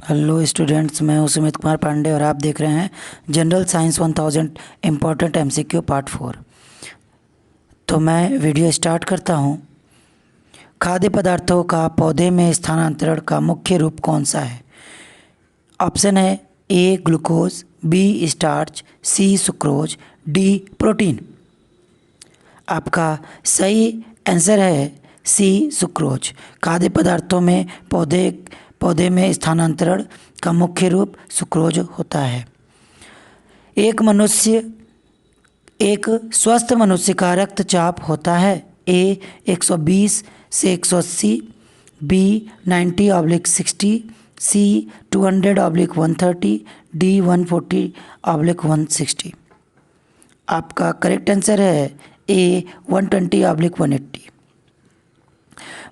Hello students, मैं हूं सुमित कुमार पांडे और आप देख रहे हैं general science 1000 important MCQ part 4। तो मैं वीडियो स्टार्ट करता हूं। खाद्य पदार्थों का पौधे में स्थानांतरण का मुख्य रूप कौन सा है? ऑप्शन है ए ग्लूकोज, बी स्टार्च, सी सुक्रोज, डी प्रोटीन। आपका सही आंसर है सी सुक्रोज। खाद्य पदार्थों में पौधे में स्थानांतरण का मुख्य रूप सुक्रोज होता है। एक स्वस्थ मनुष्य का रक्तचाप होता है ए 120 से 180, बी 90/60, सी 200/130, डी 140/160। आपका करेक्ट आंसर है ए 120/180।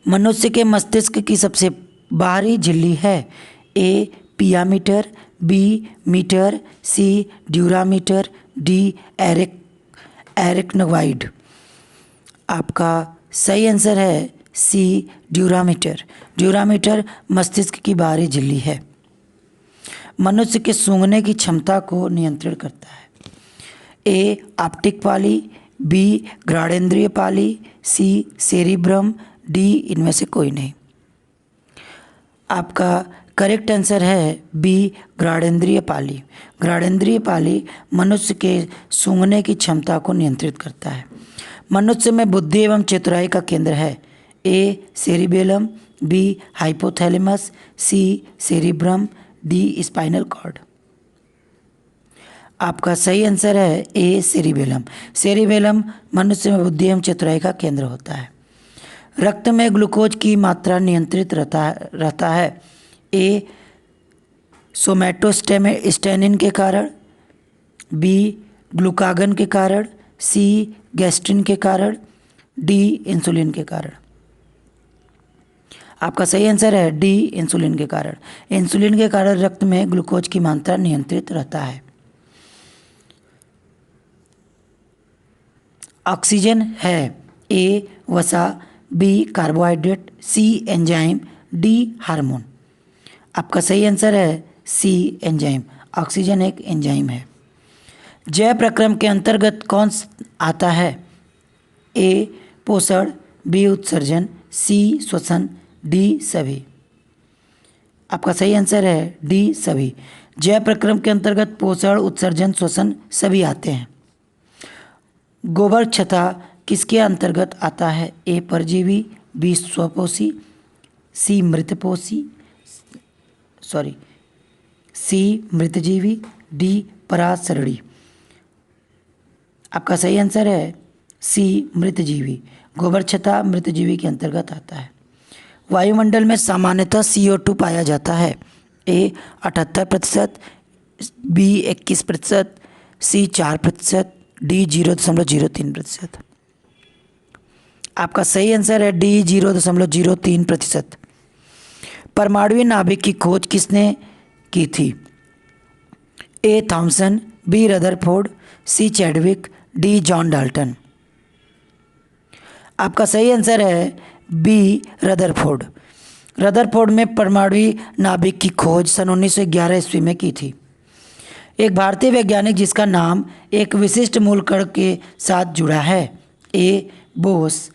मनुष्य के मस्तिष्क की सबसे बाहरी झिल्ली है ए पिया मीटर, बी मीटर, सी ड्यूरामीटर, डी एरिकनोवाइड। आपका सही आंसर है सी ड्यूरामीटर। ड्यूरामीटर मस्तिष्क की बाहरी झिल्ली है। मनुष्य के सूंघने की क्षमता को नियंत्रण करता है ए ऑप्टिक पाली, बी घ्राणेंद्रिय पाली, सी सेरिब्रम, डी इनमें से कोई नहीं। आपका करेक्ट आंसर है बी घ्राणेंद्रिय पाली। घ्राणेंद्रिय पाली मनुष्य के सूंघने की क्षमता को नियंत्रित करता है। मनुष्य में बुद्धि एवं चतुराई का केंद्र है ए सेरिबेलम, बी हाइपोथैलेमस, सी सेरिब्रम, डी स्पाइनल कॉर्ड। आपका सही आंसर है ए सेरिबेलम। सेरिबेलम मनुष्य में बुद्धि एवं चतुराई का केंद्र होता है। रक्त में ग्लूकोज की मात्रा नियंत्रित रहता है ए सोमैटोस्टेनिन के कारण, बी ग्लूकागन के कारण, सी गैस्ट्रिन के कारण, डी इंसुलिन के कारण। आपका सही आंसर है डी इंसुलिन के कारण। इंसुलिन के कारण रक्त में ग्लूकोज की मात्रा नियंत्रित रहता है। ऑक्सीजन है ए वसा, बी कार्बोहाइड्रेट, सी एंजाइम, डी हार्मोन। आपका सही आंसर है सी एंजाइम। ऑक्सीजन एक एंजाइम है। जैव प्रक्रम के अंतर्गत कौन आता है? ए पोषण, बी उत्सर्जन, सी श्वसन, डी सभी। आपका सही आंसर है डी सभी। जैव प्रक्रम के अंतर्गत पोषण, उत्सर्जन, श्वसन सभी आते हैं। गोबर छत्ता किसके अंतर्गत आता है? ए परजीवी, बी स्वपोषी, सी मृतजीवी, डी परासरणी। आपका सही आंसर है सी मृतजीवी। गोबर छत्ता मृतजीवी के अंतर्गत आता है। वायुमंडल में सामान्यतः CO2 पाया जाता है ए 78%, बी 21%, सी 4%, डी 0.03%। आपका सही आंसर है डी 0.03%। परमाणुवीय नाभिक की खोज किसने की थी? ए थॉमसन, बी रदरफोर्ड, सी चैडविक, डी जॉन डाल्टन। आपका सही आंसर है बी रदरफोर्ड। रदरफोर्ड में परमाणुवीय नाभिक की खोज सन 1911 ईस्वी में की थी। एक भारतीय वैज्ञानिक जिसका नाम एक विशिष्ट मूल कण के साथ जुड़ा है ए बोस,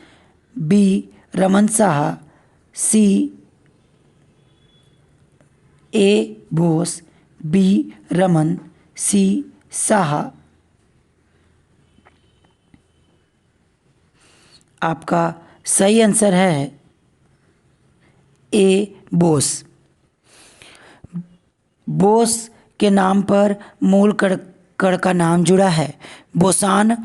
बी रमन साहा, सी ए बोस, बी रमन, सी साहा। आपका सही आंसर है ए बोस। बोस के नाम पर मूल कण का नाम जुड़ा है। बोसान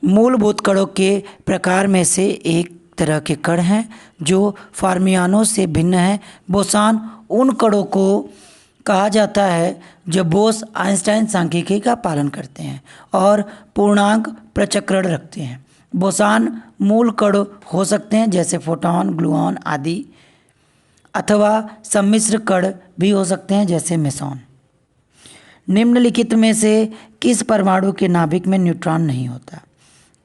मूलभूत कणों के प्रकार में से एक तरह के कण हैं जो फर्मियानों से भिन्न है। बोसान उन कणों को कहा जाता है जो बोस आइंस्टाइन सांख्यिकी का पालन करते हैं और पूर्णांक प्रचक्रण रखते हैं। बोसान मूल कण हो सकते हैं जैसे फोटॉन, ग्लूऑन आदि, अथवा सम्मिश्र कण भी हो सकते हैं जैसे मेसॉन। निम्नलिखित में से किस परमाणु के नाभिक में न्यूट्रॉन नहीं होता?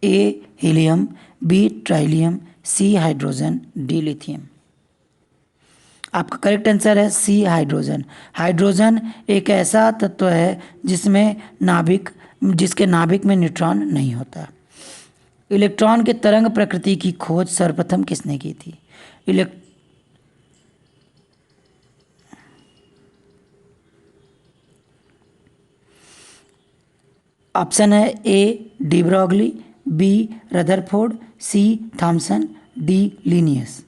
ए helium, B ट्राइलियम, C hydrogen, D lithium. आपका करेक्ट आंसर है सी हाइड्रोजन। हाइड्रोजन एक ऐसा तत्व है जिसके नाभिक में न्यूट्रॉन नहीं होता। इलेक्ट्रॉन के तरंग प्रकृति की खोज सर्वप्रथम किसने की थी? ऑप्शन है A de Broglie, B Rutherford, C Thomson, D Linnaeus.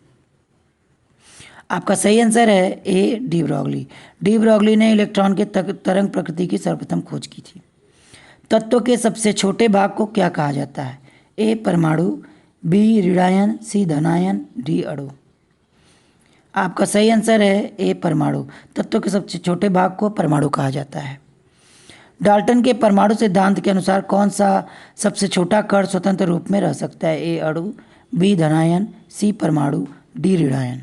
आपका सही आंसर है A de Broglie. De Broglie ने इलेक्ट्रॉन के तरंग प्रकृति की सर्वप्रथम खोज की थी। तत्व के सबसे छोटे भाग को क्या कहा जाता है? ए परमाणु, बी ऋणायन, सी धनायन, डी अणु। आपका सही आंसर है ए परमाणु। तत्व के सबसे छोटे भाग को परमाणु कहा जाता है। डाल्टन के परमाणु सिद्धांत के अनुसार कौन सा सबसे छोटा कण स्वतंत्र रूप में रह सकता है? ए अणु, बी धनायन, सी परमाणु, डी ऋणायन।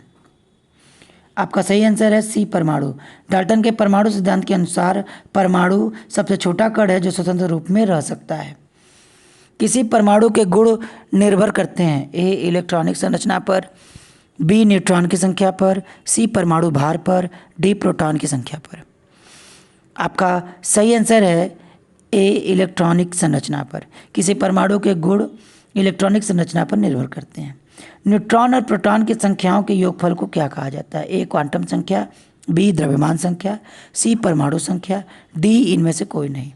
आपका सही आंसर है सी परमाणु। डाल्टन के परमाणु सिद्धांत के अनुसार परमाणु सबसे छोटा कण है जो स्वतंत्र रूप में रह सकता है। किसी परमाणु के गुण निर्भर करते हैं? ए इलेक्ट्रॉनिक संरचना पर, बी न्यूट्रॉन की संख्या पर, सी परमाणु भार पर, डी प्रोटॉन की संख्या पर। आपका सही आंसर है ए इलेक्ट्रॉनिक संरचना पर। किसी परमाणु के गुण इलेक्ट्रॉनिक संरचना पर निर्भर करते हैं। न्यूट्रॉन और प्रोटॉन की संख्याओं के योगफल को क्या कहा जाता है? ए क्वांटम संख्या, बी द्रव्यमान संख्या, सी परमाणु संख्या, डी इनमें से कोई नहीं।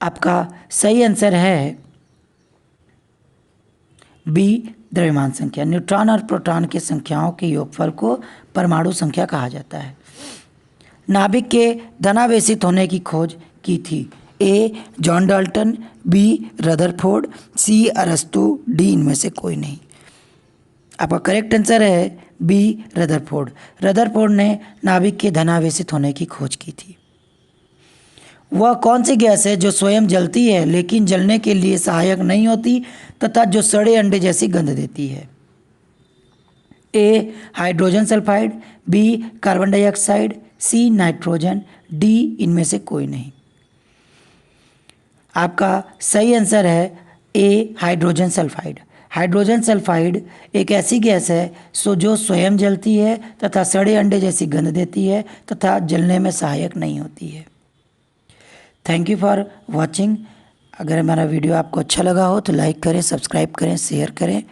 आपका सही आंसर है बी द्रव्यमान संख्या। न्यूट्रॉन और प्रोटॉन की संख्याओं के योगफल को परमाणु संख्या कहा जाता है। नाभिक के धनावेशित होने की खोज की थी? ए जॉन डाल्टन, बी रदरफोर्ड, सी अरस्तु, डी इनमें से कोई नहीं। आपका करेक्ट आंसर है बी रदरफोर्ड। रदरफोर्ड ने नाभिक के धनावेशित होने की खोज की थी। वह कौन सी गैस है जो स्वयं जलती है लेकिन जलने के लिए सहायक नहीं होती तथा जो सड़े अंडे जैसी गंध देती है? A hydrogen sulphide, B carbon dioxide, C nitrogen, D इनमें से कोई नहीं। आपका सही आंसर है A hydrogen sulphide. Hydrogen sulphide एक ऐसी गैस है जो स्वयं जलती है तथा सड़े अंडे जैसी गंध देती है तथा जलने में सहायक नहीं होती है। Thank you for watching. अगर हमारा वीडियो आपको अच्छा लगा हो तो लाइक करें, सब्सक्राइब करें, शेयर करें।